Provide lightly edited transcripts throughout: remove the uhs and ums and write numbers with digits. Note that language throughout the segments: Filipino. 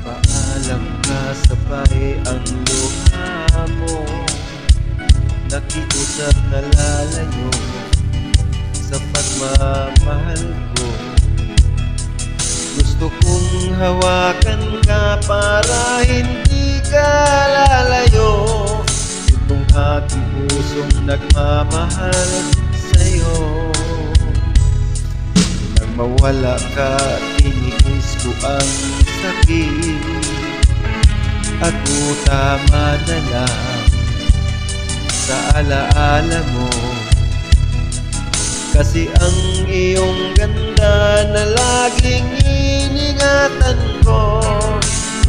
Paalam ka sabay ang luha mo, nakiusap na lalayo sa pagmamahal ko. Gusto kong hawakan ka para hindi ka lalayo. Itong aking pusong nagmamahal sa'yo. Nang mawala ka, tiniis ko ang sakit. Ako tama na lang sa alaala mo. Kasi ang iyong ganda na laging iningatan ko,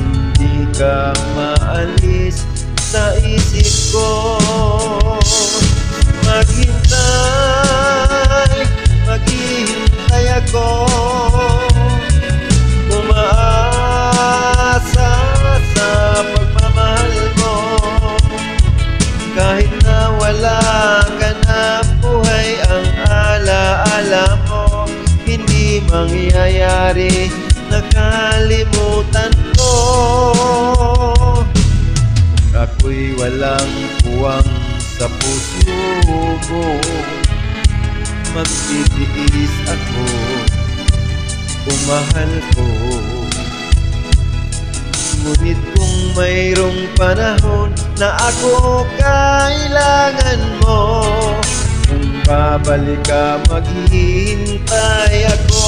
hindi ka maalis sa isip ko. Maghintay ako, umaasa sa pagmamahal mo. Kahit na wala ka na, buhay ang alaala mo. Hindi mangyayari, nakalimutan ko. Ako'y walang puwang sa puso mo, magtitiis ako kung mahal ko. Ngunit kung mayroong panahon na ako kailangan mo, kung babalik ka, maghihintay ako.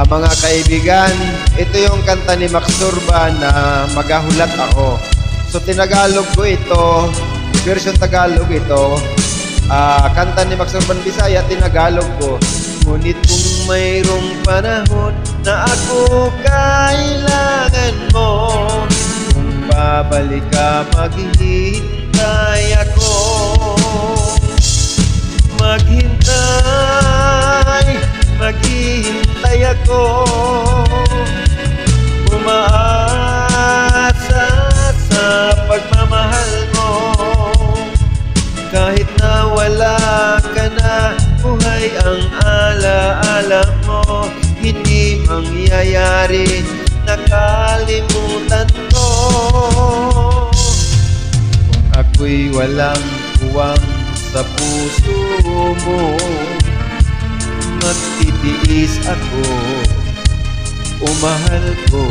Mga kaibigan, ito yung kanta ni Max Urban na Magahulat Ako. So tinagalog ko ito, version Tagalog ito. Kanta ni Max Urban Bisaya, tinagalog ko. Ngunit kung mayroong panahon na ako kailangan mo, kung babalik ka, maghihintay ako. Maghihintay ako, umaasa sa pagmamahal mo. Kahit na wala ka na, buhay ang alaala mo. Hindi mangyayari, nakalimutan ko. Kung ako'y walang puwang sa puso mo, magtitiis ako, umahal ko.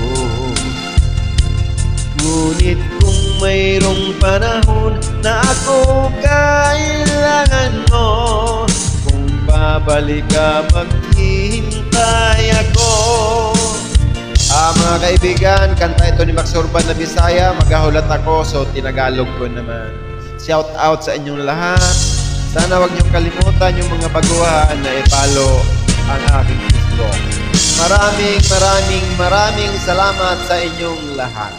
Ngunit kung mayroong panahon na ako kailangan mo, kung babalik ka, maghihintay ako. Mga kaibigan, kanta ito ni Max Urban na Bisaya, Magahulat Ako. So tinagalog ko naman. Shout out sa inyong lahat. Sana wag niyong kalimutan yung mga baguhan na i-follow ang aking Facebook. Maraming salamat sa inyong lahat.